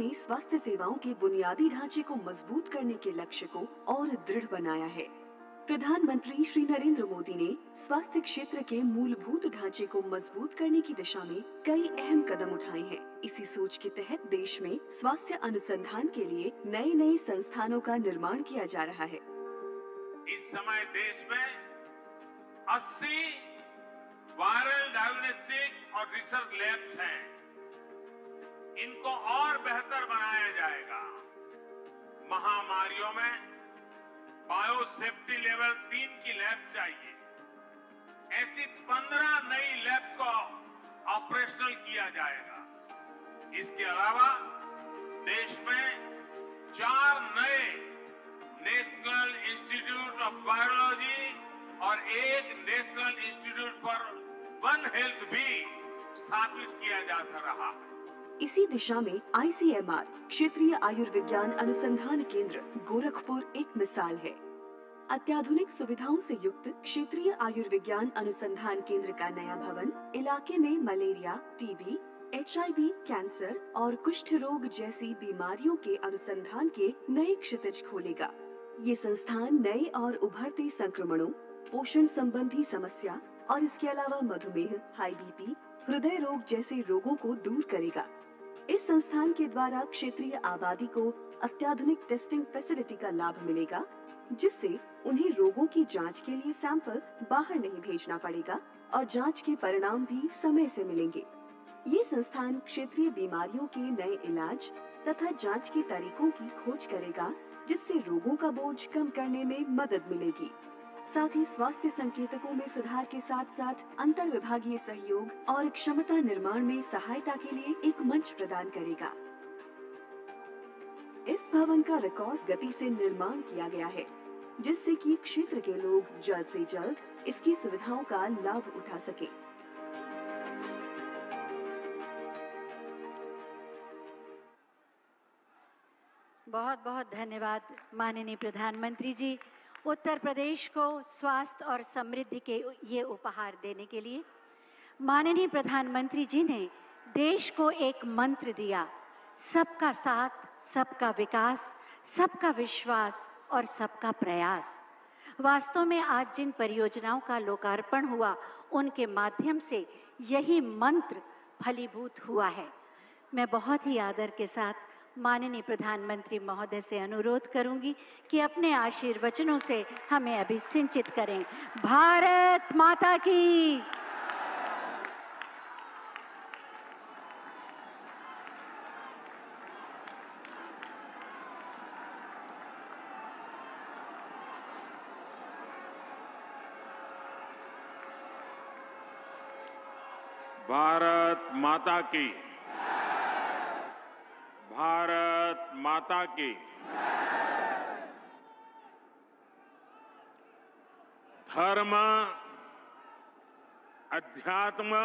ने स्वास्थ्य सेवाओं के बुनियादी ढांचे को मजबूत करने के लक्ष्य को और दृढ़ बनाया है। प्रधानमंत्री श्री नरेंद्र मोदी ने स्वास्थ्य क्षेत्र के मूलभूत ढांचे को मजबूत करने की दिशा में कई अहम कदम उठाए हैं। इसी सोच के तहत देश में स्वास्थ्य अनुसंधान के लिए नए नए संस्थानों का निर्माण किया जा रहा है। इस समय देश में 80 वायरल डायग्नोस्टिक और रिसर्च लैब्स हैं। इनको और बेहतर बनाया जाएगा। महामारियों में बायोसेफ्टी लेवल 3 की लैब चाहिए। ऐसी 15 नई लैब को ऑपरेशनल किया जाएगा। इसके अलावा देश में 4 नए नेशनल इंस्टीट्यूट ऑफ वायरोलॉजी और एक national institute for one health भी स्थापित किया जा रहा है। इसी दिशा में ICMR क्षेत्रीय आयुर्विज्ञान अनुसंधान केंद्र गोरखपुर एक मिसाल है। अत्याधुनिक सुविधाओं से युक्त क्षेत्रीय आयुर्विज्ञान अनुसंधान केंद्र का नया भवन इलाके में मलेरिया, टीबी, HIV, कैंसर और कुष्ठ रोग जैसी बीमारियों के अनुसंधान के नए क्षितिज खोलेगा। ये संस्थान नए और उभरते संक्रमणों, पोषण संबंधी समस्या और इसके अलावा मधुमेह, हाई BP, हृदय रोग जैसे रोगों को दूर करेगा। इस संस्थान के द्वारा क्षेत्रीय आबादी को अत्याधुनिक टेस्टिंग फैसिलिटी का लाभ मिलेगा, जिससे उन्हें रोगों की जांच के लिए सैंपल बाहर नहीं भेजना पड़ेगा और जांच के परिणाम भी समय से मिलेंगे। ये संस्थान क्षेत्रीय बीमारियों के नए इलाज तथा जांच के तरीकों की खोज करेगा, जिससे रोगों का बोझ कम करने में मदद मिलेगी। साथ ही स्वास्थ्य संकेतकों में सुधार के साथ साथ अंतर विभागीय सहयोग और क्षमता निर्माण में सहायता के लिए एक मंच प्रदान करेगा। इस भवन का रिकॉर्ड गति से निर्माण किया गया है, जिससे कि क्षेत्र के लोग जल्द से जल्द इसकी सुविधाओं का लाभ उठा सके। बहुत बहुत धन्यवाद माननीय प्रधानमंत्री जी, उत्तर प्रदेश को स्वास्थ्य और समृद्धि के ये उपहार देने के लिए। माननीय प्रधानमंत्री जी ने देश को एक मंत्र दिया, सबका साथ, सबका विकास, सबका विश्वास और सबका प्रयास। वास्तव में आज जिन परियोजनाओं का लोकार्पण हुआ, उनके माध्यम से यही मंत्र फलीभूत हुआ है। मैं बहुत ही आदर के साथ माननीय प्रधानमंत्री महोदय से अनुरोध करूंगी कि अपने आशीर्वचनों से हमें अभिसिंचित करें। भारत माता की। भारत माता की। भारत माता की। धर्म, अध्यात्म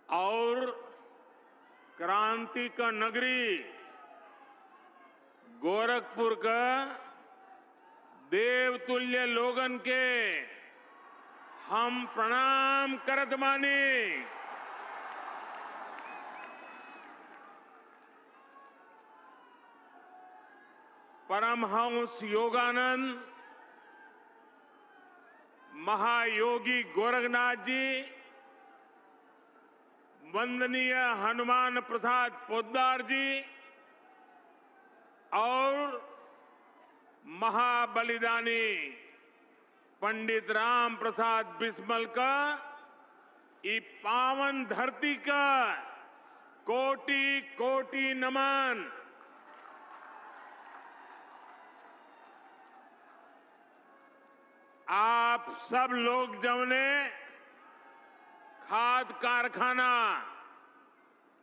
और क्रांति का नगरी गोरखपुर का देवतुल्य लोगन के हम प्रणाम करत बानी। परमहंस योगानंद महायोगी गोरखनाथ जी, वंदनीय हनुमान प्रसाद पोद्दार जी और महाबलिदानी पंडित राम प्रसाद बिस्मल का ई पावन धरती का कोटि कोटि नमन। आप सब लोग जौने खाद कारखाना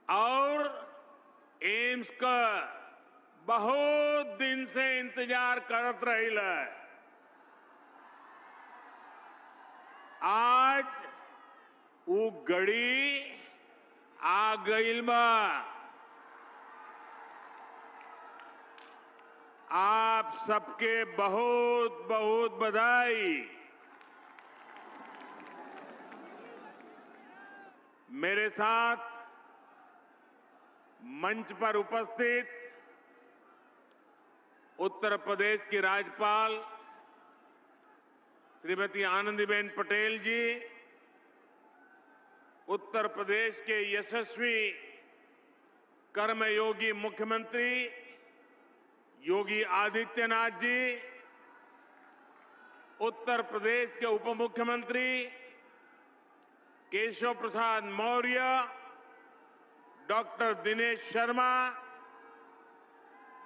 और एम्स का बहुत दिन से इंतजार करत रहिल। आज वो घड़ी आ गईल बा। आप सबके बहुत बहुत बधाई। मेरे साथ मंच पर उपस्थित उत्तर प्रदेश की राज्यपाल श्रीमती आनंदीबेन पटेल जी, उत्तर प्रदेश के यशस्वी कर्मयोगी मुख्यमंत्री योगी आदित्यनाथ जी, उत्तर प्रदेश के उप मुख्यमंत्री केशव प्रसाद मौर्य, डॉक्टर दिनेश शर्मा,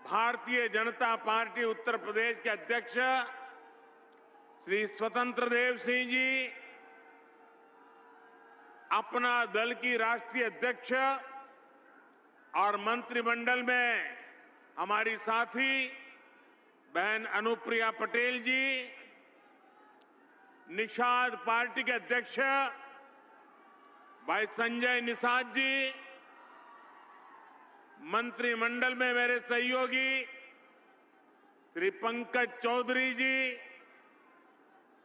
भारतीय जनता पार्टी उत्तर प्रदेश के अध्यक्ष श्री स्वतंत्र देव सिंह जी, अपना दल की राष्ट्रीय अध्यक्ष और मंत्रिमंडल में हमारी साथी बहन अनुप्रिया पटेल जी, निषाद पार्टी के अध्यक्ष भाई संजय निषाद जी, मंत्रिमंडल में मेरे सहयोगी श्री पंकज चौधरी जी,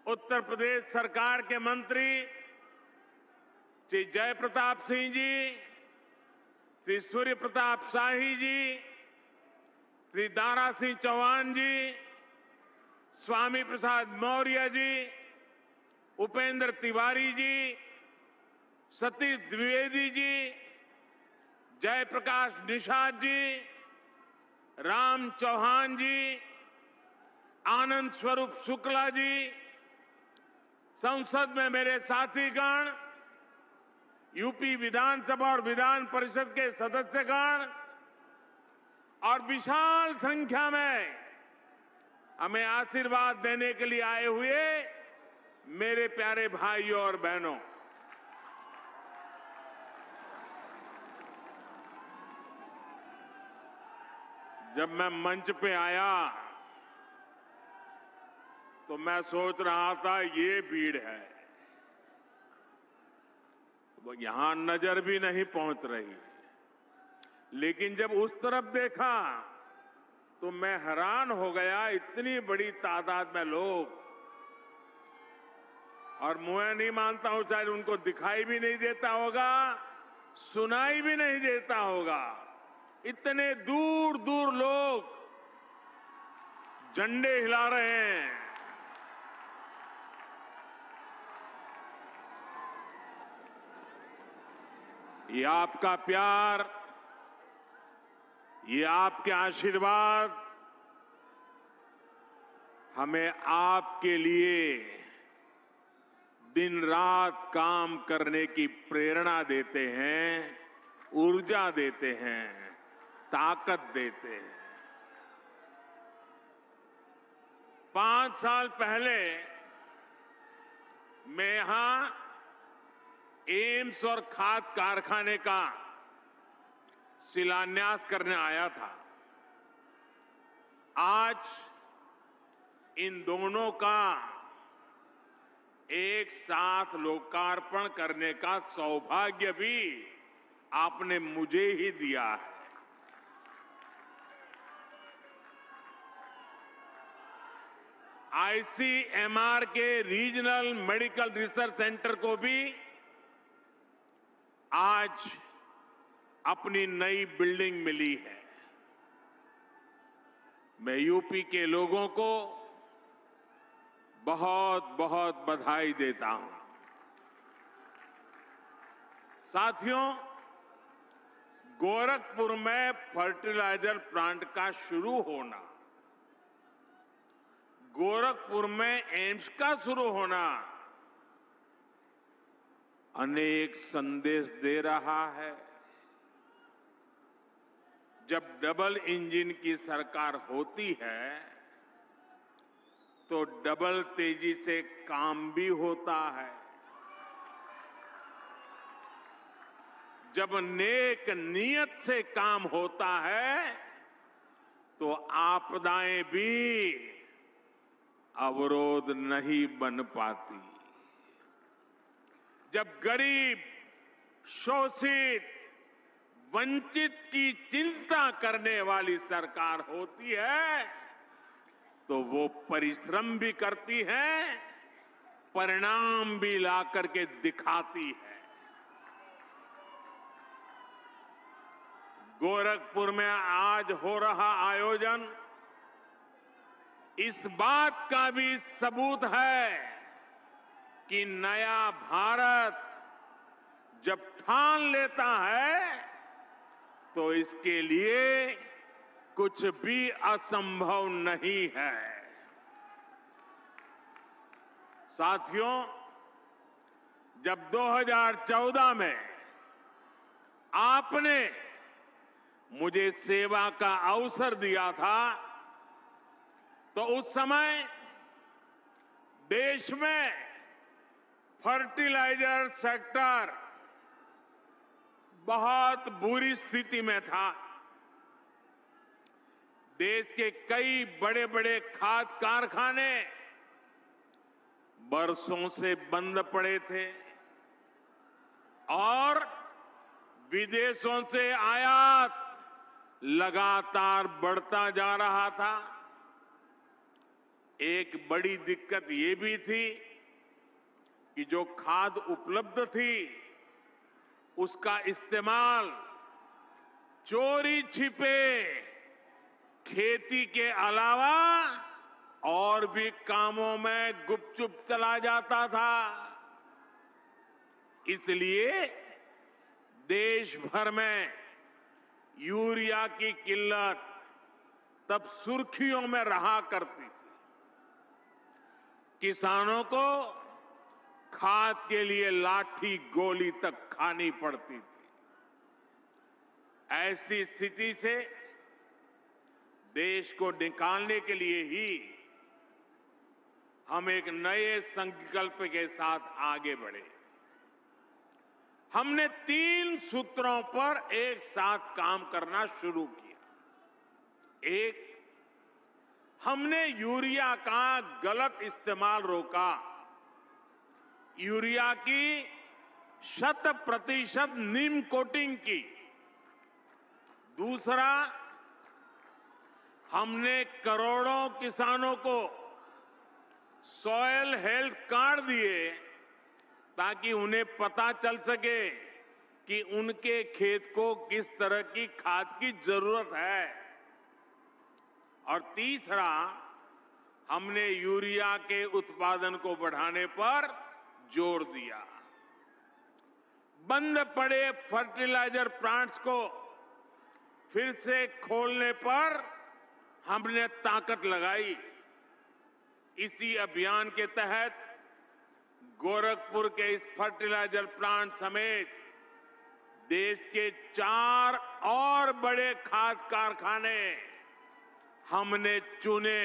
उत्तर प्रदेश सरकार के मंत्री श्री जयप्रताप सिंह जी, श्री सूर्य प्रताप शाही जी, श्री दारा सिंह चौहान जी, स्वामी प्रसाद मौर्य जी, उपेंद्र तिवारी जी, सतीश द्विवेदी जी, जयप्रकाश निषाद जी, राम चौहान जी, आनंद स्वरूप शुक्ला जी, संसद में मेरे साथीगण, यूपी विधानसभा और विधान परिषद के सदस्यगण और विशाल संख्या में हमें आशीर्वाद देने के लिए आए हुए मेरे प्यारे भाइयों और बहनों, जब मैं मंच पे आया तो मैं सोच रहा था ये भीड़ है, वो यहां नजर भी नहीं पहुंच रही। लेकिन जब उस तरफ देखा तो मैं हैरान हो गया, इतनी बड़ी तादाद में लोग, और मैं नहीं मानता हूं शायद उनको दिखाई भी नहीं देता होगा, सुनाई भी नहीं देता होगा। इतने दूर दूर लोग झंडे हिला रहे हैं। ये आपका प्यार, ये आपके आशीर्वाद हमें आपके लिए दिन रात काम करने की प्रेरणा देते हैं, ऊर्जा देते हैं, ताकत देते हैं। 5 साल पहले मैं यहां एम्स और खाद कारखाने का शिलान्यास करने आया था। आज इन दोनों का एक साथ लोकार्पण करने का सौभाग्य भी आपने मुझे ही दिया है। आईसीएमआर के रीजनल मेडिकल रिसर्च सेंटर को भी आज अपनी नई बिल्डिंग मिली है। मैं यूपी के लोगों को बहुत बहुत बधाई देता हूं। साथियों, गोरखपुर में फर्टिलाइजर प्लांट का शुरू होना, गोरखपुर में एम्स का शुरू होना अनेक संदेश दे रहा है। जब डबल इंजन की सरकार होती है तो डबल तेजी से काम भी होता है। जब नेक नियत से काम होता है तो आपदाएं भी अवरोध नहीं बन पाती। जब गरीब, शोषित, वंचित की चिंता करने वाली सरकार होती है तो वो परिश्रम भी करती है, परिणाम भी ला करके दिखाती है। गोरखपुर में आज हो रहा आयोजन इस बात का भी सबूत है कि नया भारत जब ठान लेता है तो इसके लिए कुछ भी असंभव नहीं है। साथियों, जब 2014 में आपने मुझे सेवा का अवसर दिया था तो उस समय देश में फर्टिलाइजर सेक्टर बहुत बुरी स्थिति में था। देश के कई बड़े बड़े खाद कारखाने बरसों से बंद पड़े थे और विदेशों से आयात लगातार बढ़ता जा रहा था। एक बड़ी दिक्कत ये भी थी कि जो खाद उपलब्ध थी उसका इस्तेमाल चोरी छिपे खेती के अलावा और भी कामों में गुपचुप चला जाता था। इसलिए देश भर में यूरिया की किल्लत तब सुर्खियों में रहा करती थी। किसानों को खाद के लिए लाठी गोली तक खानी पड़ती थी। ऐसी स्थिति से देश को निकालने के लिए ही हम एक नए संकल्प के साथ आगे बढ़े। हमने 3 सूत्रों पर एक साथ काम करना शुरू किया। एक, हमने यूरिया का गलत इस्तेमाल रोका। यूरिया की 100% नीम कोटिंग की। दूसरा, हमने करोड़ों किसानों को सॉयल हेल्थ कार्ड दिए ताकि उन्हें पता चल सके कि उनके खेत को किस तरह की खाद की जरूरत है। और तीसरा, हमने यूरिया के उत्पादन को बढ़ाने पर जोर दिया। बंद पड़े फर्टिलाइजर प्लांट्स को फिर से खोलने पर हमने ताकत लगाई। इसी अभियान के तहत गोरखपुर के इस फर्टिलाइजर प्लांट समेत देश के 4 और बड़े खाद कारखाने हमने चुने।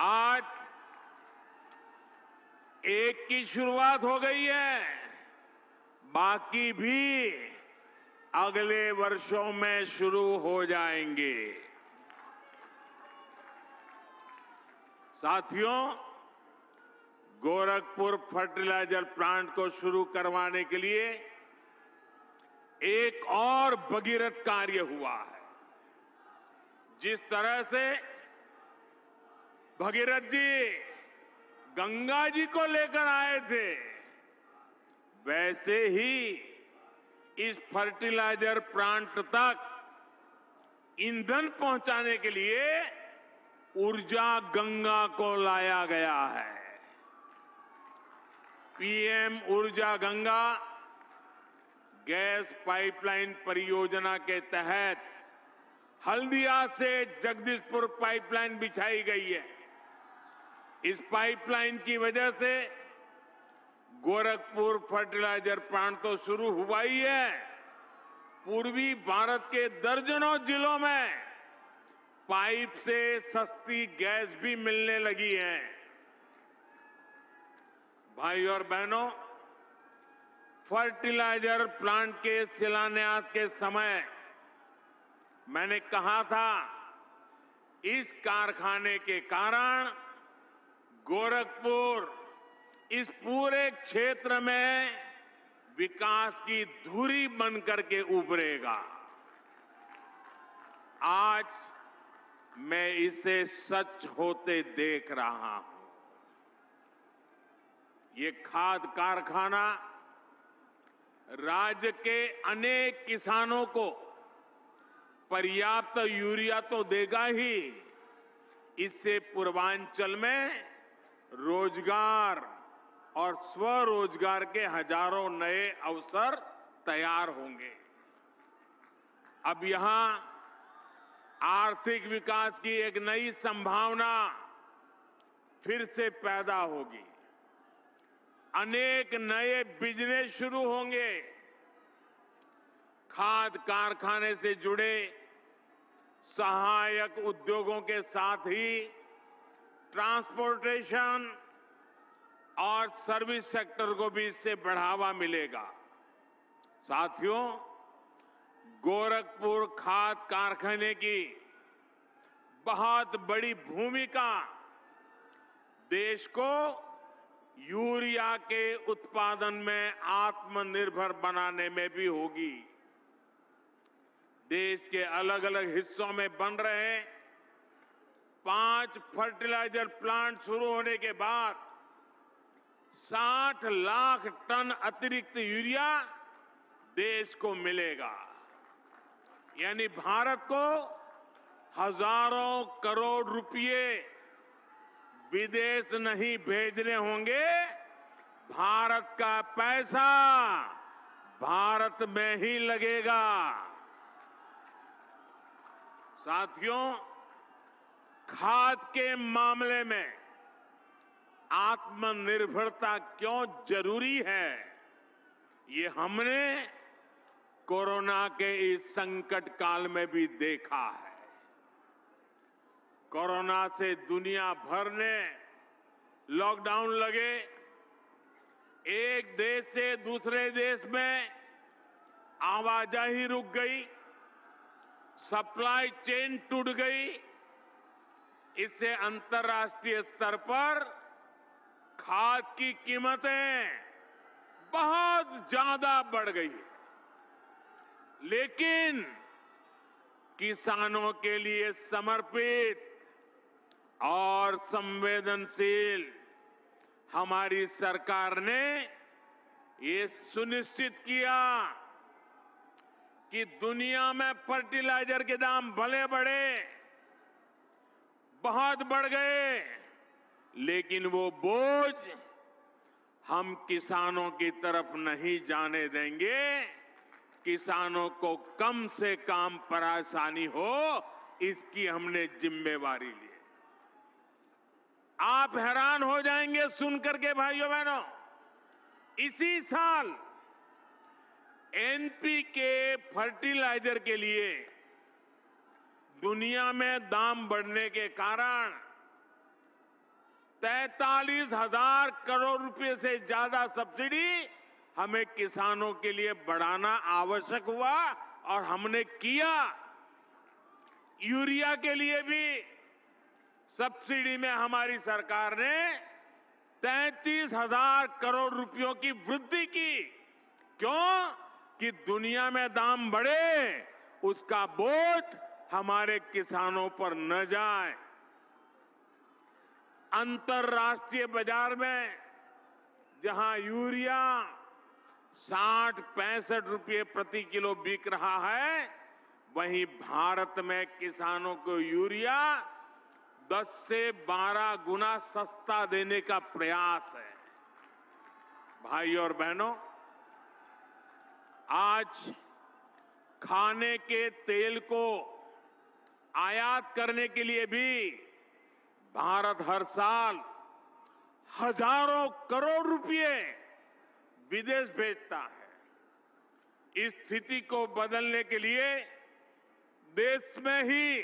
आज एक की शुरुआत हो गई है, बाकी भी अगले वर्षों में शुरू हो जाएंगे। साथियों, गोरखपुर फर्टिलाइजर प्लांट को शुरू करवाने के लिए एक और भगीरथ कार्य हुआ है। जिस तरह से भगीरथ जी गंगा जी को लेकर आए थे, वैसे ही इस फर्टिलाइजर प्लांट तक ईंधन पहुंचाने के लिए ऊर्जा गंगा को लाया गया है। पीएम ऊर्जा गंगा गैस पाइपलाइन परियोजना के तहत हल्दिया से जगदीशपुर पाइपलाइन बिछाई गई है। इस पाइपलाइन की वजह से गोरखपुर फर्टिलाइजर प्लांट तो शुरू हुआ ही है, पूर्वी भारत के दर्जनों जिलों में पाइप से सस्ती गैस भी मिलने लगी है। भाई और बहनों, फर्टिलाइजर प्लांट के शिलान्यास के समय मैंने कहा था, इस कारखाने के कारण गोरखपुर इस पूरे क्षेत्र में विकास की धुरी बनकर के उभरेगा। आज मैं इसे सच होते देख रहा हूं। ये खाद कारखाना राज्य के अनेक किसानों को पर्याप्त यूरिया तो देगा ही, इससे पूर्वांचल में रोजगार और स्वरोजगार के हजारों नए अवसर तैयार होंगे। अब यहां आर्थिक विकास की एक नई संभावना फिर से पैदा होगी। अनेक नए बिजनेस शुरू होंगे। खाद कारखाने से जुड़े सहायक उद्योगों के साथ ही ट्रांसपोर्टेशन और सर्विस सेक्टर को भी इससे बढ़ावा मिलेगा। साथियों, गोरखपुर खाद कारखाने की बहुत बड़ी भूमिका देश को यूरिया के उत्पादन में आत्मनिर्भर बनाने में भी होगी। देश के अलग अलग हिस्सों में बन रहे 5 फर्टिलाइजर प्लांट शुरू होने के बाद 60 लाख टन अतिरिक्त यूरिया देश को मिलेगा। यानी भारत को हजारों करोड़ रुपए विदेश नहीं भेजने होंगे। भारत का पैसा भारत में ही लगेगा। साथियों, खाद के मामले में आत्मनिर्भरता क्यों जरूरी है, ये हमने कोरोना के इस संकट काल में भी देखा है। कोरोना से दुनिया भर ने लॉकडाउन लगे, एक देश से दूसरे देश में आवाजाही रुक गई, सप्लाई चेन टूट गई। इससे अंतर्राष्ट्रीय स्तर पर खाद की कीमतें बहुत ज्यादा बढ़ गई। लेकिन किसानों के लिए समर्पित और संवेदनशील हमारी सरकार ने ये सुनिश्चित किया कि दुनिया में फर्टिलाइजर के दाम भले बढ़े, बहुत बढ़ गए, लेकिन वो बोझ हम किसानों की तरफ नहीं जाने देंगे। किसानों को कम से कम परेशानी हो, इसकी हमने जिम्मेवारी ली। आप हैरान हो जाएंगे सुनकर के भाइयों बहनों, इसी साल एनपीके फर्टिलाइजर के लिए दुनिया में दाम बढ़ने के कारण 43,000 करोड़ रुपए से ज्यादा सब्सिडी हमें किसानों के लिए बढ़ाना आवश्यक हुआ और हमने किया। यूरिया के लिए भी सब्सिडी में हमारी सरकार ने 33,000 करोड़ रुपयों की वृद्धि की। क्यों? कि दुनिया में दाम बढ़े, उसका बोझ हमारे किसानों पर न जाए। अंतर्राष्ट्रीय बाजार में जहां यूरिया 60-65 रुपये प्रति किलो बिक रहा है, वहीं भारत में किसानों को यूरिया 10 से 12 गुना सस्ता देने का प्रयास है। भाइयों और बहनों, आज खाने के तेल को आयात करने के लिए भी भारत हर साल हजारों करोड़ रुपए विदेश भेजता है। इस स्थिति को बदलने के लिए देश में ही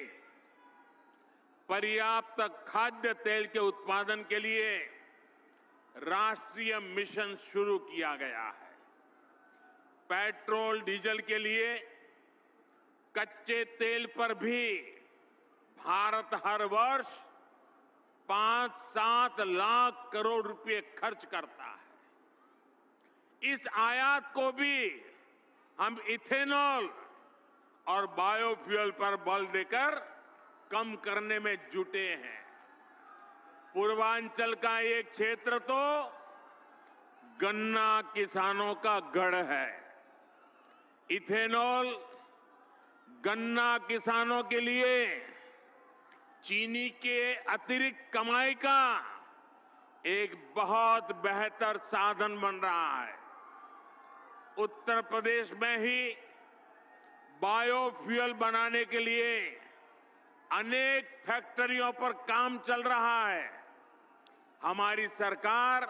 पर्याप्त खाद्य तेल के उत्पादन के लिए राष्ट्रीय मिशन शुरू किया गया है। पेट्रोल डीजल के लिए कच्चे तेल पर भी भारत हर वर्ष 5-7 लाख करोड़ रुपए खर्च करता है। इस आयात को भी हम इथेनॉल और बायोफ्यूल पर बल देकर कम करने में जुटे हैं। पूर्वांचल का एक क्षेत्र तो गन्ना किसानों का गढ़ है। इथेनॉल गन्ना किसानों के लिए चीनी के अतिरिक्त कमाई का एक बहुत बेहतर साधन बन रहा है। उत्तर प्रदेश में ही बायोफ्यूल बनाने के लिए अनेक फैक्ट्रियों पर काम चल रहा है। हमारी सरकार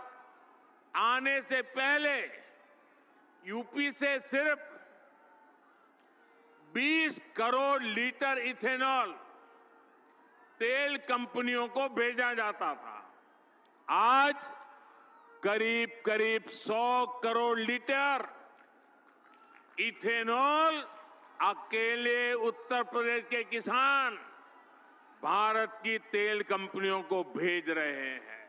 आने से पहले यूपी से सिर्फ 20 करोड़ लीटर इथेनॉल तेल कंपनियों को भेजा जाता था। आज करीब करीब 100 करोड़ लीटर इथेनॉल अकेले उत्तर प्रदेश के किसान भारत की तेल कंपनियों को भेज रहे हैं।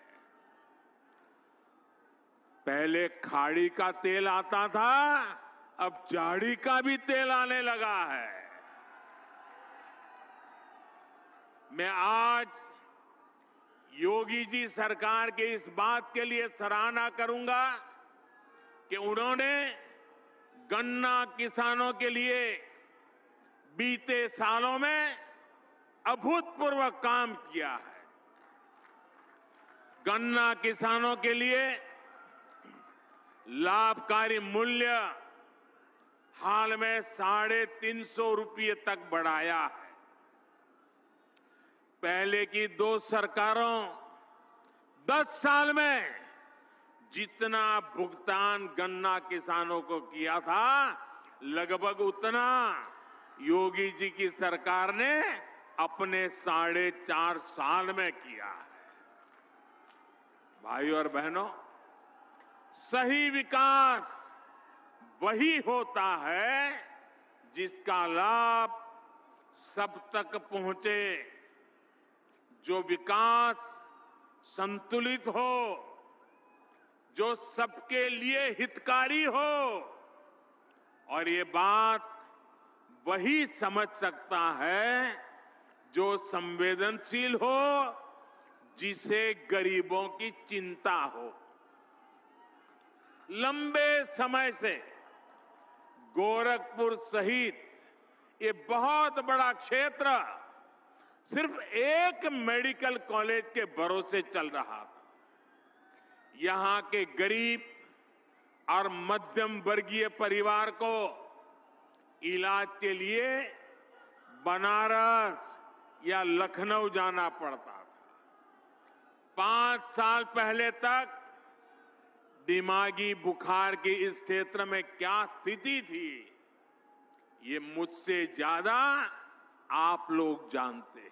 पहले खाड़ी का तेल आता था, अब झाड़ी का भी तेल आने लगा है। मैं आज योगी जी सरकार के इस बात के लिए सराहना करूंगा कि उन्होंने गन्ना किसानों के लिए बीते सालों में अभूतपूर्व काम किया है। गन्ना किसानों के लिए लाभकारी मूल्य हाल में 350 रुपये तक बढ़ाया है। पहले की 2 सरकारों 10 साल में जितना भुगतान गन्ना किसानों को किया था, लगभग उतना योगी जी की सरकार ने अपने 4.5 साल में किया है। भाइयों और बहनों, सही विकास वही होता है जिसका लाभ सब तक पहुंचे, जो विकास संतुलित हो, जो सबके लिए हितकारी हो। और ये बात वही समझ सकता है जो संवेदनशील हो, जिसे गरीबों की चिंता हो। लंबे समय से गोरखपुर सहित ये बहुत बड़ा क्षेत्र सिर्फ एक मेडिकल कॉलेज के भरोसे चल रहा था। यहां के गरीब और मध्यम वर्गीय परिवार को इलाज के लिए बनारस या लखनऊ जाना पड़ता था। 5 साल पहले तक दिमागी बुखार की इस क्षेत्र में क्या स्थिति थी, ये मुझसे ज्यादा आप लोग जानते हैं।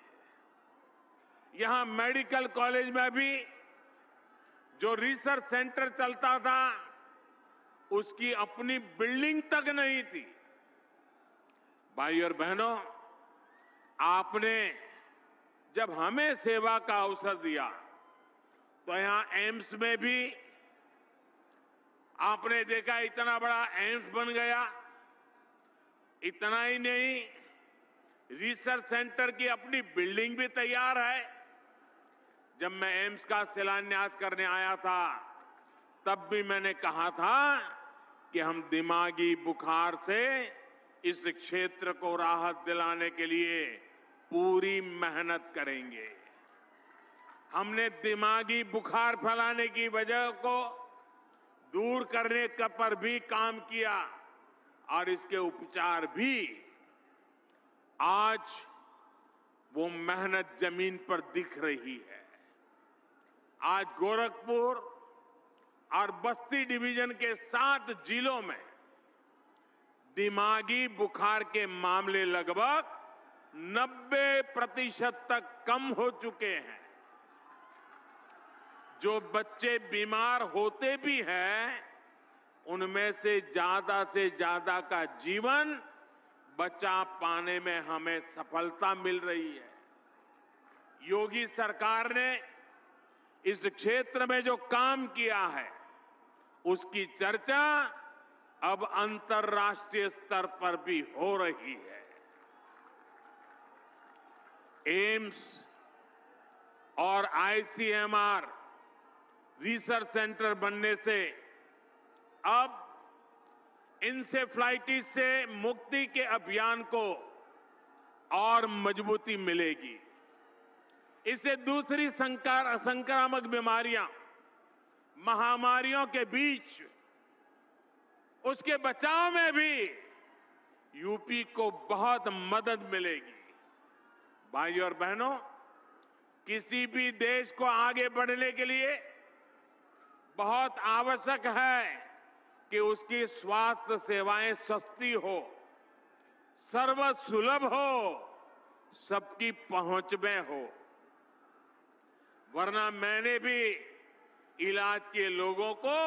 यहां मेडिकल कॉलेज में भी जो रिसर्च सेंटर चलता था, उसकी अपनी बिल्डिंग तक नहीं थी। भाई और बहनों, आपने जब हमें सेवा का अवसर दिया तो यहां एम्स में भी आपने देखा इतना बड़ा एम्स बन गया। इतना ही नहीं, रिसर्च सेंटर की अपनी बिल्डिंग भी तैयार है। जब मैं एम्स का शिलान्यास करने आया था, तब भी मैंने कहा था कि हम दिमागी बुखार से इस क्षेत्र को राहत दिलाने के लिए पूरी मेहनत करेंगे। हमने दिमागी बुखार फैलाने की वजह को दूर करने पर भी काम किया और इसके उपचार भी। आज वो मेहनत जमीन पर दिख रही है। आज गोरखपुर और बस्ती डिवीजन के 7 जिलों में दिमागी बुखार के मामले लगभग 90% तक कम हो चुके हैं। जो बच्चे बीमार होते भी हैं, उनमें से ज्यादा का जीवन बचा पाने में हमें सफलता मिल रही है। योगी सरकार ने इस क्षेत्र में जो काम किया है, उसकी चर्चा अब अंतर्राष्ट्रीय स्तर पर भी हो रही है। एम्स और आईसीएमआर रिसर्च सेंटर बनने से अब इंसेफ्लाइटिस से मुक्ति के अभियान को और मजबूती मिलेगी। इससे दूसरी संक्रामक बीमारियां, महामारियों के बीच उसके बचाव में भी यूपी को बहुत मदद मिलेगी। भाइयों और बहनों, किसी भी देश को आगे बढ़ने के लिए बहुत आवश्यक है कि उसकी स्वास्थ्य सेवाएं सस्ती हो, सर्वसुलभ हो, सबकी पहुंच में हो। वरना मैंने भी इलाज के लोगों को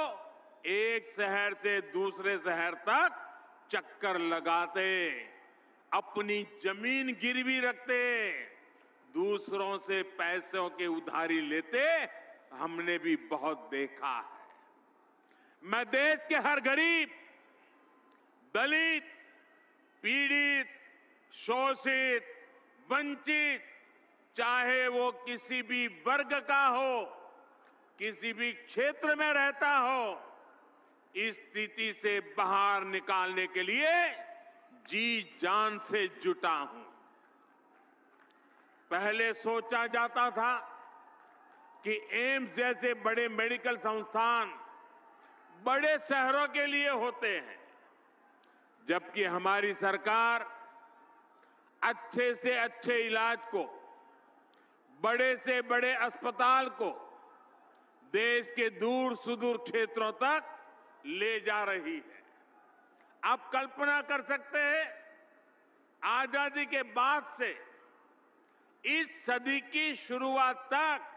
एक शहर से दूसरे शहर तक चक्कर लगाते, अपनी जमीन गिरवी रखते, दूसरों से पैसों की उधारी लेते हमने भी बहुत देखा है। मैं देश के हर गरीब, दलित, पीड़ित, शोषित, वंचित, चाहे वो किसी भी वर्ग का हो, किसी भी क्षेत्र में रहता हो, इस स्थिति से बाहर निकालने के लिए जी जान से जुटा हूं। पहले सोचा जाता था कि एम्स जैसे बड़े मेडिकल संस्थान बड़े शहरों के लिए होते हैं, जबकि हमारी सरकार अच्छे से अच्छे इलाज को, बड़े से बड़े अस्पताल को देश के दूर सुदूर क्षेत्रों तक ले जा रही है। आप कल्पना कर सकते हैं, आजादी के बाद से इस सदी की शुरुआत तक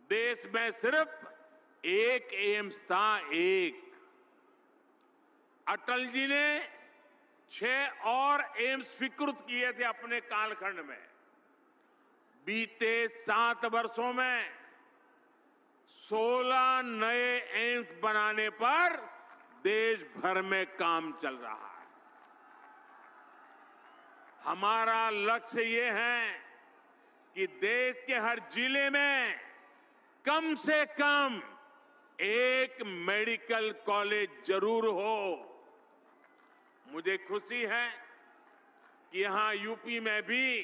देश में सिर्फ एक एम्स था, एक। अटल जी ने 6 और एम्स स्वीकृत किए थे अपने कालखंड में। बीते 7 वर्षों में 16 नए एम्स बनाने पर देश भर में काम चल रहा है। हमारा लक्ष्य ये है कि देश के हर जिले में कम से कम एक मेडिकल कॉलेज जरूर हो। मुझे खुशी है कि यहां यूपी में भी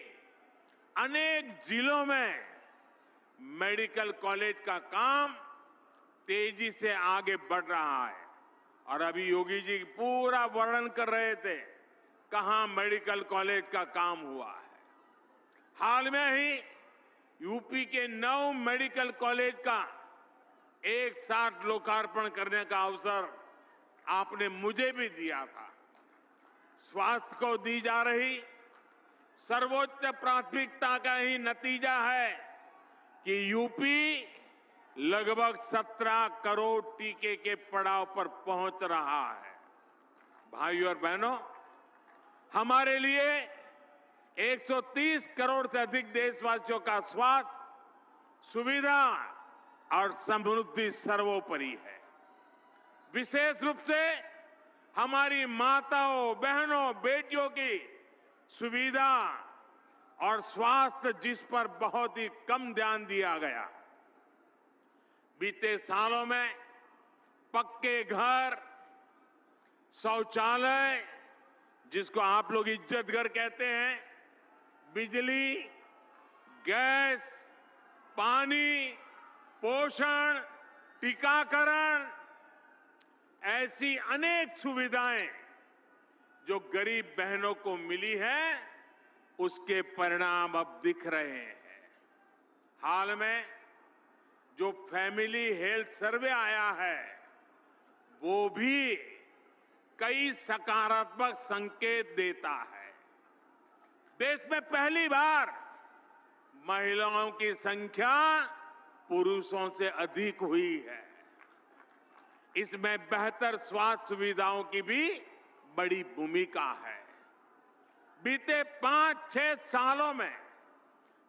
अनेक जिलों में मेडिकल कॉलेज का काम तेजी से आगे बढ़ रहा है। और अभी योगी जी पूरा वर्णन कर रहे थे कहां मेडिकल कॉलेज का काम हुआ है। हाल में ही यूपी के 9 मेडिकल कॉलेज का एक साथ लोकार्पण करने का अवसर आपने मुझे भी दिया था। स्वास्थ्य को दी जा रही सर्वोच्च प्राथमिकता का ही नतीजा है कि यूपी लगभग 17 करोड़ टीके के पड़ाव पर पहुंच रहा है। भाइयों और बहनों, हमारे लिए 130 करोड़ से अधिक देशवासियों का स्वास्थ्य, सुविधा और समृद्धि सर्वोपरि है। विशेष रूप से हमारी माताओं, बहनों, बेटियों की सुविधा और स्वास्थ्य, जिस पर बहुत ही कम ध्यान दिया गया। बीते सालों में पक्के घर, शौचालय, जिसको आप लोग इज्जत घर कहते हैं, बिजली, गैस, पानी, पोषण, टीकाकरण, ऐसी अनेक सुविधाएं जो गरीब बहनों को मिली है, उसके परिणाम अब दिख रहे हैं। हाल में जो फैमिली हेल्थ सर्वे आया है, वो भी कई सकारात्मक संकेत देता है। देश में पहली बार महिलाओं की संख्या पुरुषों से अधिक हुई है। इसमें बेहतर स्वास्थ्य सुविधाओं की भी बड़ी भूमिका है। बीते 5-6 सालों में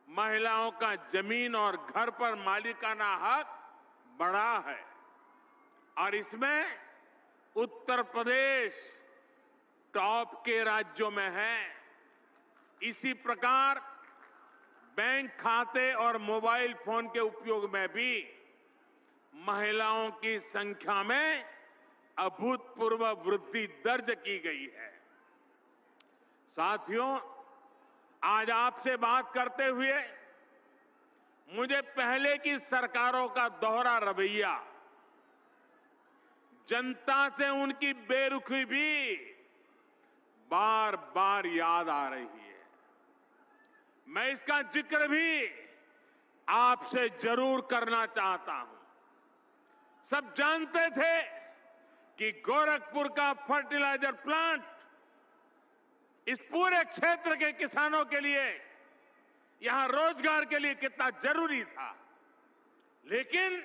महिलाओं का जमीन और घर पर मालिकाना हक बढ़ा है और इसमें उत्तर प्रदेश टॉप के राज्यों में है। इसी प्रकार बैंक खाते और मोबाइल फोन के उपयोग में भी महिलाओं की संख्या में अभूतपूर्व वृद्धि दर्ज की गई है। साथियों, आज आपसे बात करते हुए मुझे पहले की सरकारों का दोहरा रवैया, जनता से उनकी बेरुखी भी बार बार याद आ रही है। मैं इसका जिक्र भी आपसे जरूर करना चाहता हूं। सब जानते थे कि गोरखपुर का फर्टिलाइजर प्लांट इस पूरे क्षेत्र के किसानों के लिए, यहां रोजगार के लिए कितना जरूरी था, लेकिन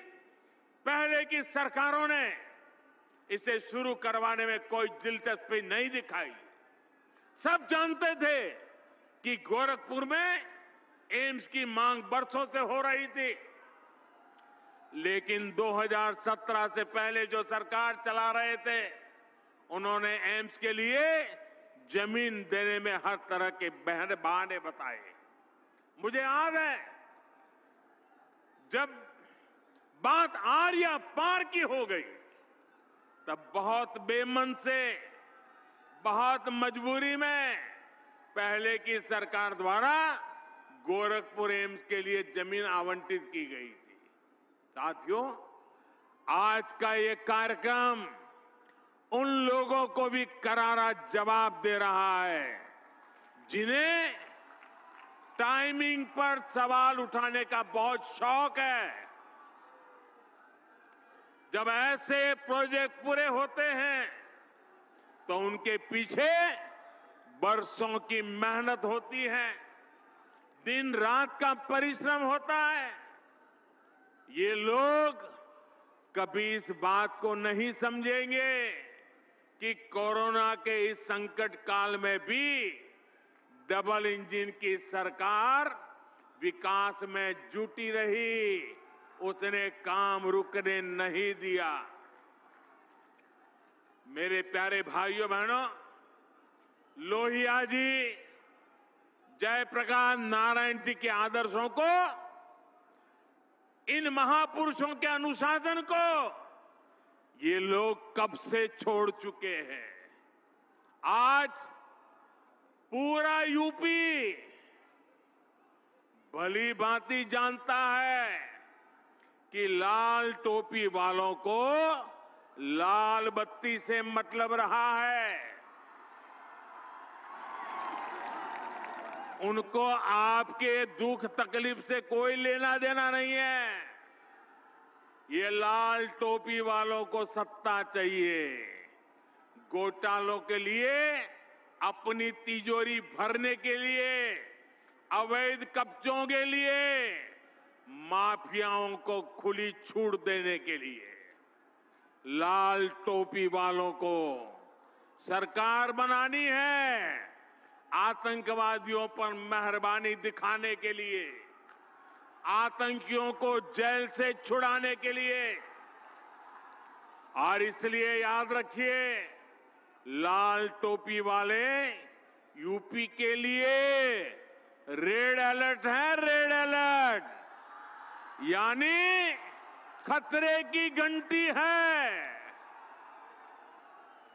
पहले की सरकारों ने इसे शुरू करवाने में कोई दिलचस्पी नहीं दिखाई। सब जानते थे कि गोरखपुर में एम्स की मांग बरसों से हो रही थी, लेकिन 2017 से पहले जो सरकार चला रहे थे, उन्होंने एम्स के लिए जमीन देने में हर तरह के बहाने बताए। मुझे याद है जब बात आर्या पार की हो गई, तब बहुत बेमन से, बहुत मजबूरी में पहले की सरकार द्वारा गोरखपुर एम्स के लिए जमीन आवंटित की गई थी। साथियों, आज का ये कार्यक्रम उन लोगों को भी करारा जवाब दे रहा है जिन्हें टाइमिंग पर सवाल उठाने का बहुत शौक है। जब ऐसे प्रोजेक्ट पूरे होते हैं तो उनके पीछे बरसों की मेहनत होती है, दिन रात का परिश्रम होता है। ये लोग कभी इस बात को नहीं समझेंगे कि कोरोना के इस संकट काल में भी डबल इंजन की सरकार विकास में जुटी रही, उसने काम रुकने नहीं दिया। मेरे प्यारे भाइयों बहनों, लोहिया जी, जयप्रकाश नारायण जी के आदर्शों को, इन महापुरुषों के अनुशासन को ये लोग कब से छोड़ चुके हैं। आज पूरा यूपी भली भांति जानता है कि लाल टोपी वालों को लाल बत्ती से मतलब रहा है। उनको आपके दुख तकलीफ से कोई लेना देना नहीं है। ये लाल टोपी वालों को सत्ता चाहिए, घोटालों के लिए, अपनी तिजोरी भरने के लिए, अवैध कब्जों के लिए, माफियाओं को खुली छूट देने के लिए। लाल टोपी वालों को सरकार बनानी है आतंकवादियों पर मेहरबानी दिखाने के लिए, आतंकियों को जेल से छुड़ाने के लिए। और इसलिए याद रखिए, लाल टोपी वाले यूपी के लिए रेड अलर्ट है, रेड अलर्ट, यानी खतरे की घंटी है।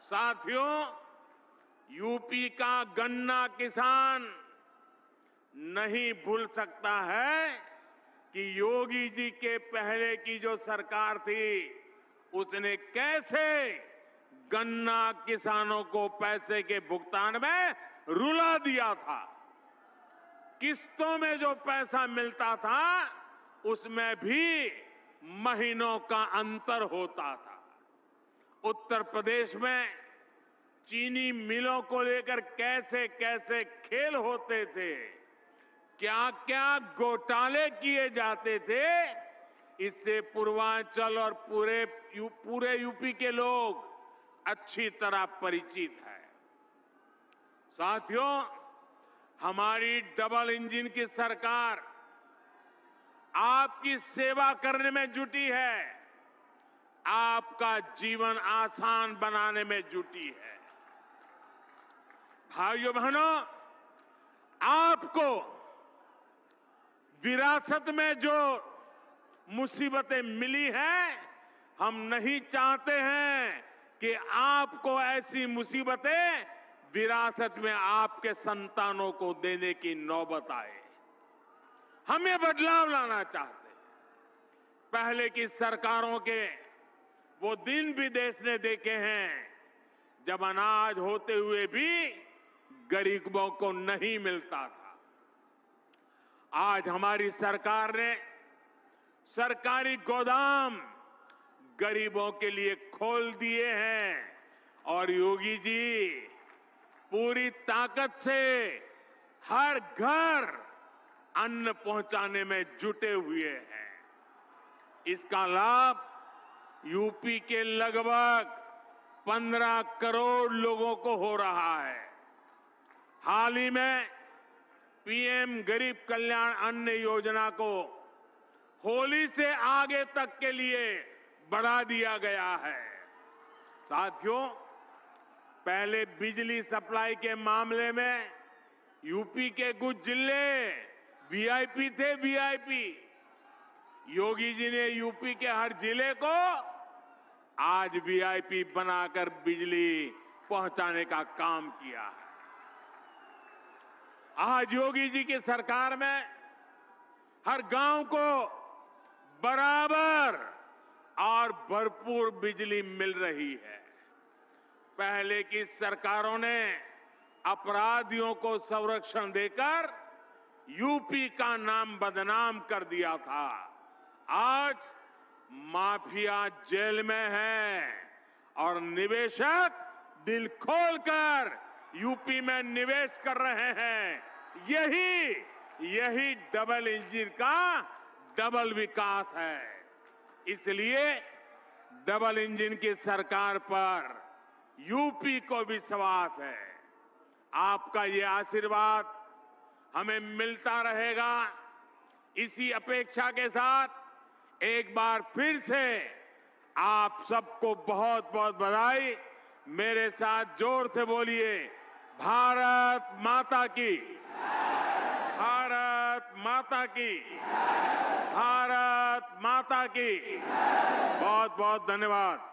साथियों, यूपी का गन्ना किसान नहीं भूल सकता है कि योगी जी के पहले की जो सरकार थी, उसने कैसे गन्ना किसानों को पैसे के भुगतान में रुला दिया था। किस्तों में जो पैसा मिलता था, उसमें भी महीनों का अंतर होता था। उत्तर प्रदेश में चीनी मिलों को लेकर कैसे कैसे खेल होते थे, क्या क्या घोटाले किए जाते थे, इससे पूर्वांचल और पूरे यूपी के लोग अच्छी तरह परिचित है। साथियों, हमारी डबल इंजन की सरकार आपकी सेवा करने में जुटी है, आपका जीवन आसान बनाने में जुटी है। भाइयों बहनों, आपको विरासत में जो मुसीबतें मिली हैं, हम नहीं चाहते हैं कि आपको ऐसी मुसीबतें विरासत में आपके संतानों को देने की नौबत आए। हम ये बदलाव लाना चाहते हैं। पहले की सरकारों के वो दिन भी देश ने देखे हैं जब अनाज होते हुए भी गरीबों को नहीं मिलता था। आज हमारी सरकार ने सरकारी गोदाम गरीबों के लिए खोल दिए हैं और योगी जी पूरी ताकत से हर घर अन्न पहुंचाने में जुटे हुए हैं। इसका लाभ यूपी के लगभग 15 करोड़ लोगों को हो रहा है। हाल ही में पीएम गरीब कल्याण अन्न योजना को होली से आगे तक के लिए बढ़ा दिया गया है। साथियों, पहले बिजली सप्लाई के मामले में यूपी के कुछ जिले वीआईपी थे, वीआईपी। योगी जी ने यूपी के हर जिले को आज वीआईपी बनाकर बिजली पहुंचाने का काम किया है। आज योगी जी की सरकार में हर गांव को बराबर और भरपूर बिजली मिल रही है। पहले की सरकारों ने अपराधियों को संरक्षण देकर यूपी का नाम बदनाम कर दिया था। आज माफिया जेल में है और निवेशक दिल खोलकर यूपी में निवेश कर रहे हैं। यही डबल इंजन का डबल विकास है। इसलिए डबल इंजन की सरकार पर यूपी को विश्वास है। आपका ये आशीर्वाद हमें मिलता रहेगा। इसी अपेक्षा के साथ एक बार फिर से आप सबको बहुत बहुत बधाई। मेरे साथ जोर से बोलिए, भारत माता की, भारत माता की, भारत माता की। बहुत बहुत धन्यवाद।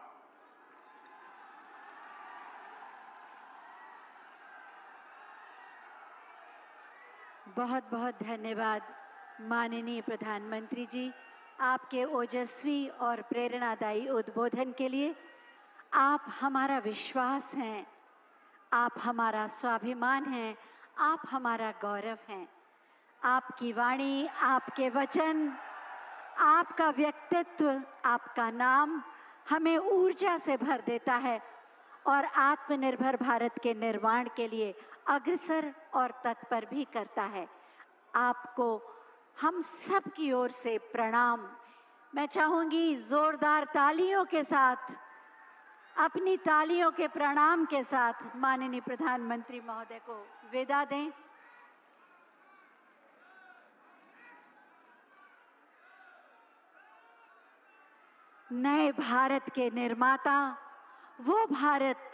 बहुत बहुत धन्यवाद माननीय प्रधानमंत्री जी, आपके ओजस्वी और प्रेरणादायी उद्बोधन के लिए। आप हमारा विश्वास हैं, आप हमारा स्वाभिमान हैं, आप हमारा गौरव हैं। आपकी वाणी, आपके वचन, आपका व्यक्तित्व, आपका नाम हमें ऊर्जा से भर देता है और आत्मनिर्भर भारत के निर्माण के लिए अग्रसर और तत्पर भी करता है। आपको हम सब की ओर से प्रणाम। मैं चाहूंगी जोरदार तालियों के साथ, अपनी तालियों के प्रणाम के साथ माननीय प्रधानमंत्री महोदय को विदा दें। नए भारत के निर्माता, वो भारत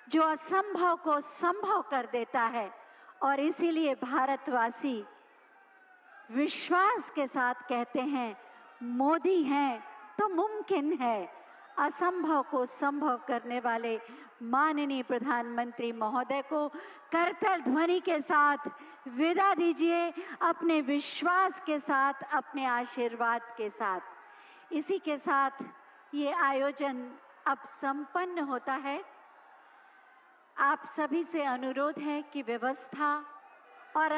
जो असंभव को संभव कर देता है, और इसीलिए भारतवासी विश्वास के साथ कहते हैं, मोदी हैं तो मुमकिन है। असंभव को संभव करने वाले माननीय प्रधानमंत्री महोदय को करतल ध्वनि के साथ विदा दीजिए, अपने विश्वास के साथ, अपने आशीर्वाद के साथ। इसी के साथ ये आयोजन अब संपन्न होता है। आप सभी से अनुरोध है कि व्यवस्था और